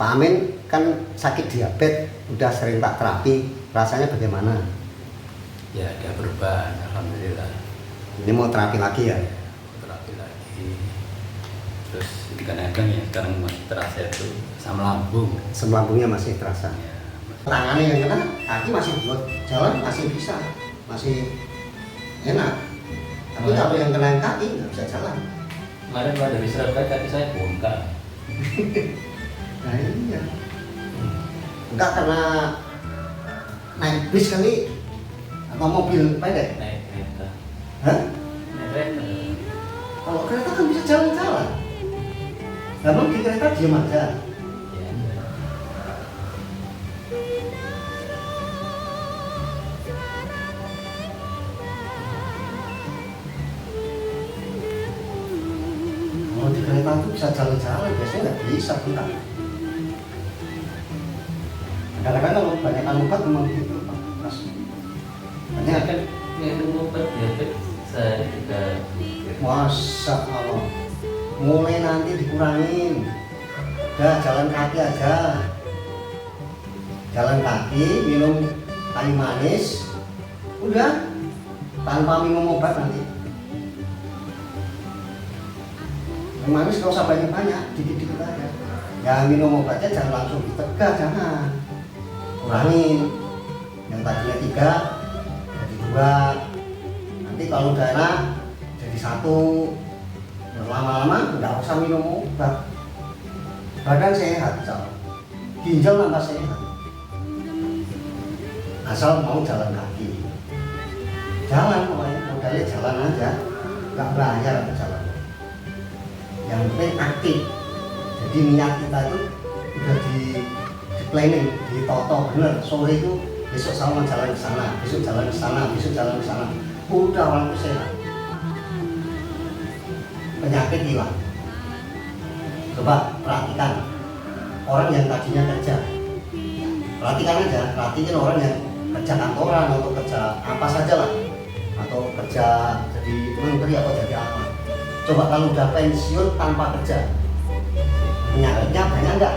Pak Amin kan sakit diabetes, udah sering tak terapi, rasanya bagaimana? Ya ada perubahan, alhamdulillah. Ini mau terapi lagi ya? Terapi lagi. Terus kadang-kadang ya sekarang masih terasa itu asam lambung. Asam lambungnya masih terasa. Ya, Tangannya yang kena, kaki masih buat jalan masih bisa, masih enak. Tapi kalau yang kena kaki nggak bisa jalan. kemarin Pak dari Surabaya kaki saya bongkar. Nah iya. Enggak karena naik bis kali atau mobil pendek. Naik kereta. Hah? Naik kereta. Kalau kereta kan bisa jalan-jalan. Namun di kereta diam aja. Ya. Kalau di kereta itu bisa jalan-jalan, biasanya nggak bisa bentar. Kadang-kadang kalau banyak obat memang gitu, Pak. Mas. Saya Banyak. kan minum obat diabetes sehari 3 Masya Allah. Mulai nanti dikurangin. Udah jalan kaki aja. Jalan kaki, minum kayu manis. Udah. Tanpa minum obat nanti. Kayu manis kalau usah banyak-banyak, dikit-dikit aja. Ya minum obatnya jangan langsung ditegak, jangan. Kurangin. Yang tadinya 3 jadi 2. Nanti kalau udah enak jadi 1. Lama-lama nggak usah minum obat. Badan sehat, ginjal tambah sehat. Asal mau jalan kaki. Jalan pokoknya, modalnya jalan aja, nggak bayar ke jalan. Yang penting aktif. Jadi niat kita itu udah di planning, ditoto bener. Sore itu besok sama jalan ke sana, besok jalan ke sana, besok jalan ke sana. Udah orang itu sehat. Penyakit hilang. Coba perhatikan orang yang tadinya kerja. Perhatikan aja, perhatikan orang yang kerja kantoran atau kerja apa saja lah, atau kerja jadi menteri atau jadi apa. Coba kalau udah pensiun tanpa kerja, penyakitnya banyak nggak?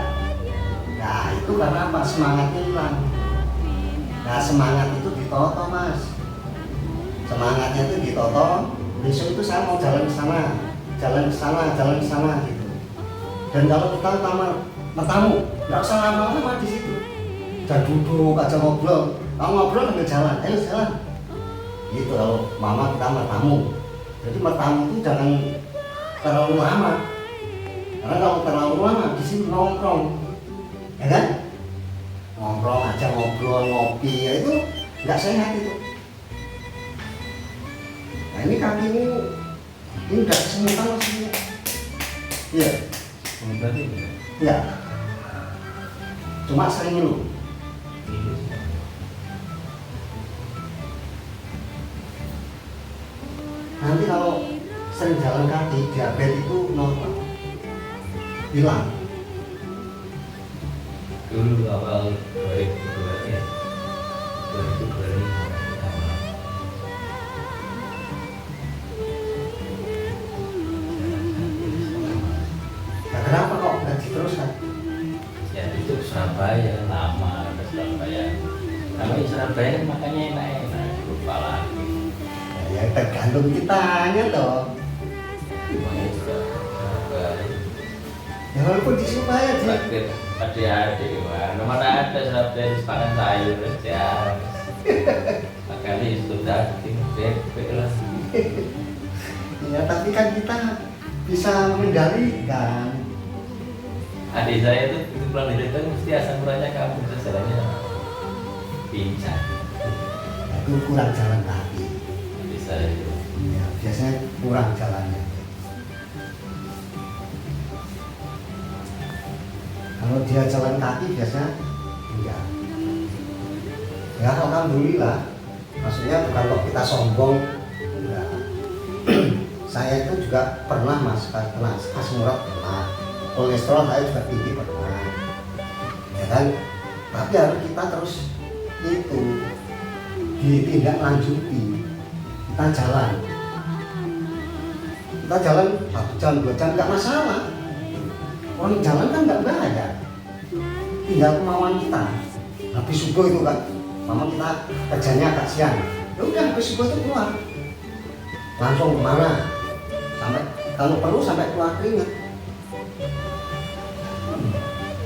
Nah itu karena apa? Semangatnya hilang. Nah semangat itu ditoto mas. Semangatnya itu ditoto. Besok itu saya mau jalan ke sana, jalan ke sana, jalan ke sana gitu. Dan kalau kita tamu, nggak usah lama-lama di situ. Dan duduk aja ngobrol. Kalau ngobrol sambil jalan, ayo jalan. Gitu kalau mama kita tamu. Jadi tamu itu jangan terlalu lama. Karena kalau terlalu lama di sini nongkrong, ya kan? Nongkrong aja ngobrol, ngopi, ya itu nggak sehat itu. Nah ini kakimu ini udah kesemutan maksudnya. Iya. Berarti Iya. Cuma sering ngeluh. Nanti kalau sering jalan kaki, diabetes itu normal. Hilang. dulu awal 2002 ya 2025 awal. Nah, kenapa kok nggak diteruskan? Ya itu Surabaya lama ke Surabaya. Kalau di Surabaya kan makanya enak-enak lupa lagi. Ya tergantung kitanya toh. Makanya juga Surabaya. Ya walaupun di Surabaya sih. Terakhir adik-adik mana mana ada Surabaya makan sayur aja. Makanya sudah bebek lah. Ya tapi kan kita bisa mengendalikan. Adik saya itu begitu pulang dari itu mesti asam uratnya kamu terus jalannya pincang. Itu kurang jalan kaki. Adik saya itu. Ya, biasanya kurang jalannya. Kalau dia jalan kaki biasanya enggak. Ya alhamdulillah. Maksudnya bukan kok kita sombong, enggak. Saya itu juga pernah mas kena asam urat pernah. Kolesterol saya juga tinggi pernah. Ya kan? Tapi harus kita terus itu ditindaklanjuti. Kita jalan. Kita jalan 1 jam, 2 jam nggak masalah. Orang jalan kan nggak bayar. tinggal kemauan kita. Habis subuh itu kan, mama kita kerjanya agak siang, ya udah habis subuh itu keluar langsung kemana, sampai kalau perlu sampai keluar keringat.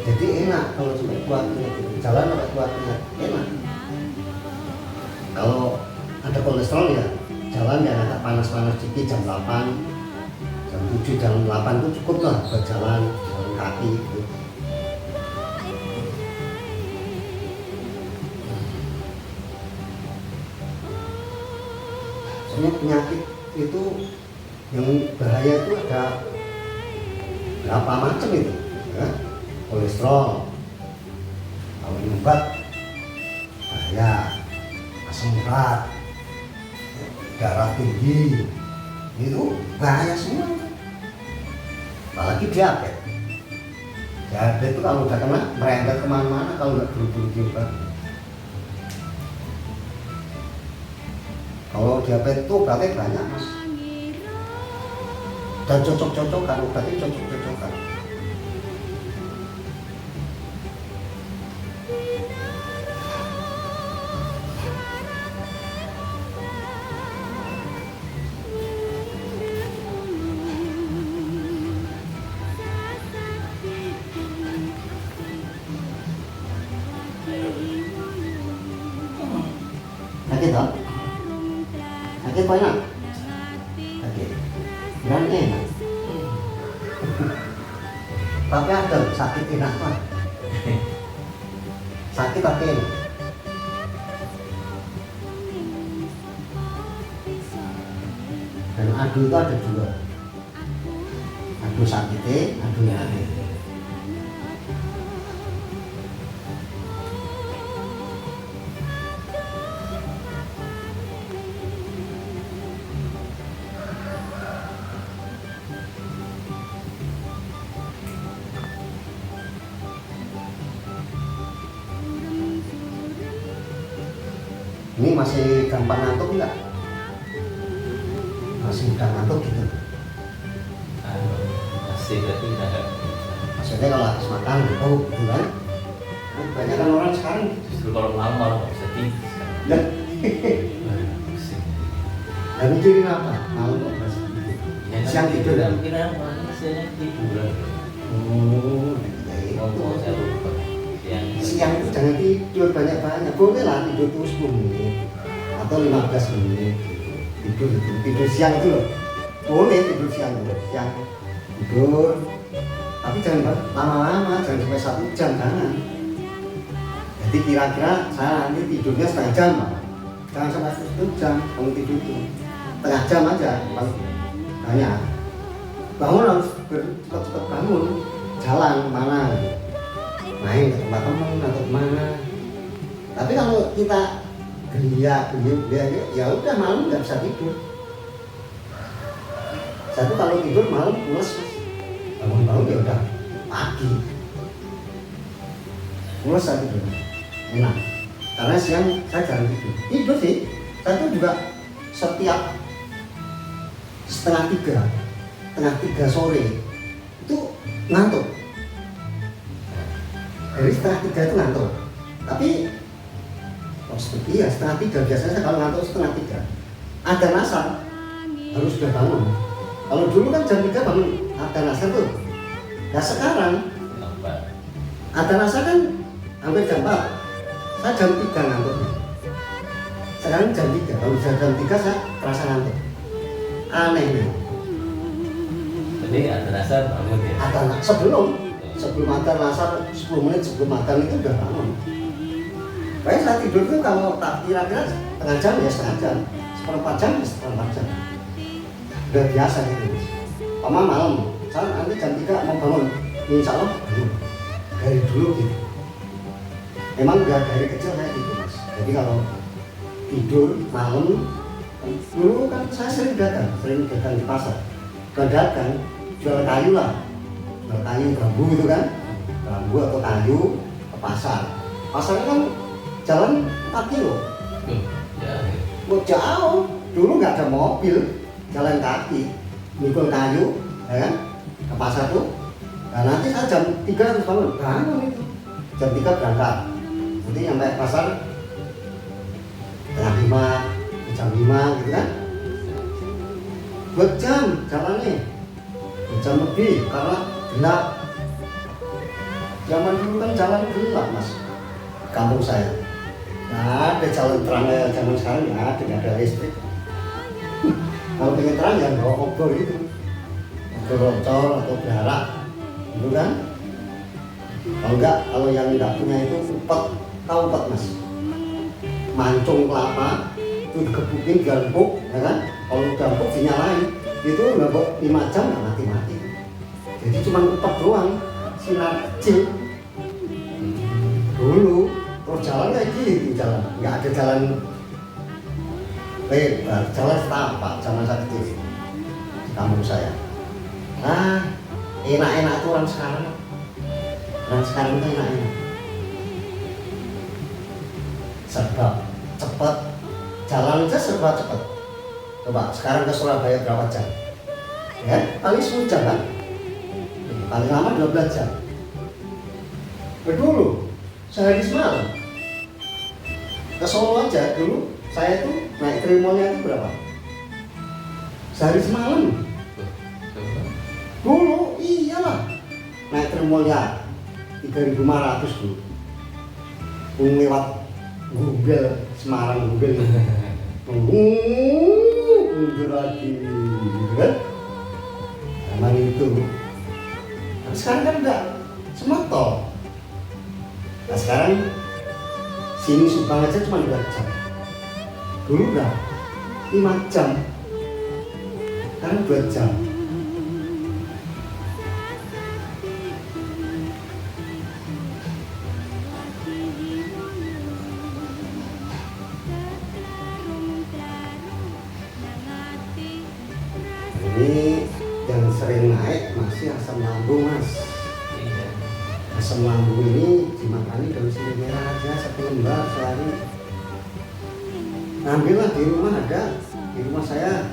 Jadi enak kalau sampai keluar keringat itu, jalan sampai keluar keringat enak. Kalau ada kolesterol ya jalan yang agak panas-panas dikit jam 8, jam 7, jam 8 itu cukup lah buat jalan kaki gitu. Sebenarnya penyakit itu yang bahaya itu ada berapa macam itu ya? Kolesterol, kalau obat bahaya, asam urat, darah tinggi, itu bahaya semua. Apalagi diabetes. Diabetes itu kalau udah kena merembet kemana-mana kalau nggak buru-buru diobat. Kalau diabetes itu obatnya banyak mas, dan cocok-cocokan, obatnya cocok-cocokan. Sakit toh? Sakit banyak? Sakit. Dan enak. Tapi ada sakit enak mah. Sakit tapi enak. Dan adu itu ada dua. Adu sakitnya, adu enak. Ini masih gampang ngantuk enggak? Masih mudah ngantuk gitu? Masih tapi agak Maksudnya kalau habis makan gitu, gitu kan? Banyak kan orang sekarang justru kalau malam malah nggak bisa tidur. dan Pusing. dan mikirin apa? Malam kok masih Ya, siang tidur ya? Kira siangnya tidur. Oh, ya Ngomong itu. saya lupa. Siang itu jangan tidur banyak-banyak, boleh lah tidur tuh 10 menit atau 15 menit gitu. Tidur siang itu loh, boleh tidur siang itu, siang tidur, tapi jangan lama-lama, jangan sampai 1 jam, jangan. Jadi kira-kira saya nanti tidurnya setengah jam, jangan sampai 1 jam kalau tidur itu, setengah jam aja paling banyak. Bangun harus cepat-cepat bangun, jalan kemana, main ke tempat teman atau kemana. Tapi kalau kita gelia ya udah malam nggak bisa tidur. Satu kalau tidur malam pulas, bangun-bangun ya udah pagi, pulas saya tidur enak. Karena siang saya jarang tidur sih. Saya tuh juga setiap setengah 3 sore itu ngantuk. Dari setengah 3 itu ngantuk, tapi iya setengah 3 biasanya kalau ngantuk setengah 3 ada nasar harus sudah bangun. Kalau dulu kan jam 3 bangun ada nasar tuh. Nah sekarang ada nasar kan hampir jam 4, saya jam 3 ngantuknya. Sekarang jam 3, kalau jam 3 saya terasa ngantuk. Aneh nih. Jadi ada nasar bangun ya. Ada sebelum ada nasar 10 menit sebelum makan itu udah bangun. Baik saat tidur tuh kalau tak kira-kira setengah jam ya setengah jam, seperempat jam ya seperempat jam. Udah biasa gitu mas. Pama malam, saya nanti jam 3 mau bangun, insya Allah bangun. Dari dulu gitu. Emang udah dari kecil saya gitu mas. Jadi kalau tidur malam, dulu kan saya sering dagang di pasar. Dagang jual kayu lah. Kayu bambu itu kan, bambu atau kayu ke pasar. Pasarnya kan jalan 4 kilo. Ya. Oh, jauh. Dulu nggak ada mobil, jalan kaki, mikul kayu, ya kan, ke pasar tuh. Nah nanti saya jam 3 harus bangun itu. jam 3 berangkat, nanti sampai pasar setengah 5, jam 5 gitu kan. 2 jam jalannya, 2 jam lebih karena gelap. Zaman dulu kan jalan gelap mas, kampung saya. Nah, ada jalan terang kayak zaman sekarang nggak ada listrik. Kalau pengen terang ya bawa obor itu, obor rocor atau berak, gitu kan? Kalau enggak, kalau yang nggak punya itu upet, tahu upet mas? Mancung kelapa itu dikebukin gambuk, ya kan? Kalau gambuk dinyalain, itu nggak 5 jam nggak mati-mati. Jadi cuma upet doang, sinar kecil. Dulu terus jalan kayak gitu, jalan nggak ada jalan lebar, jalan setapak zaman saya kecil di kampung saya. Nah, enak-enak tuh orang sekarang itu enak-enak, serba cepet, jalan aja serba cepet. Coba sekarang ke Surabaya berapa jam? Ya, paling 10 jam kan? Paling lama 12 jam. Dulu sehari semalam ke Solo aja dulu saya tuh naik Trimolnya itu berapa? Sehari semalam. Dulu iyalah naik Trimolnya 3.500 dulu. Lewat Google Semarang Google. Mundur lagi, gitu kan? Emang itu. Tapi sekarang kan enggak, semua tol. Nah sekarang sini Subang aja cuma 2 jam. Dulu udah 5 jam. Sekarang 2 jam. Ini yang sering naik masih asam lambung mas. Asam lambung ini dimakani daun sirih merah aja 1 lembar sehari. Ambillah di rumah, ada di rumah saya.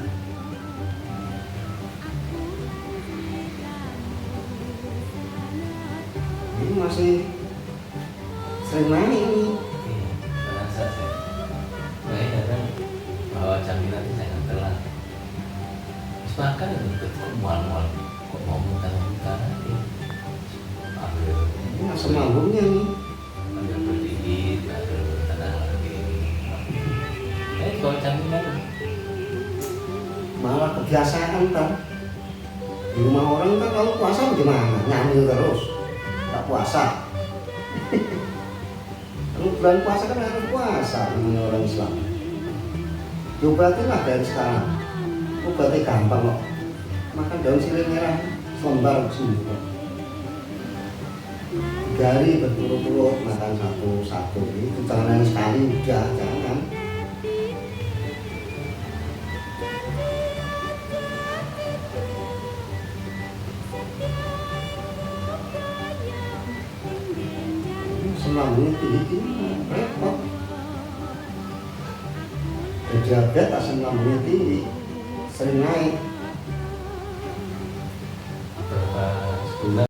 Ini masih sering naik ini. Terasa sih. Kayak kadang bawa camilan itu saya telat. Terus makan itu kok mual-mual, kok mau muntah-muntah nanti. Ini asam lambungnya nih. Ambil berdiri, ambil tenang lagi. Kalau camilan Malah kebiasaan kan. Di rumah orang kan kalau puasa bagaimana? Nyamil terus, tak puasa. Kalau bulan puasa kan harus puasa dengan orang Islam. Diobatinlah dari sekarang. Obatnya gampang kok. Makan daun sirih merah selembar sembuh. 3 hari berturut-turut makan satu-satu. Itu jangan sekali udah, jangan. Lambungnya tinggi-tinggi, repot. Diabetes asam lambungnya tinggi, sering naik. berapa sebulan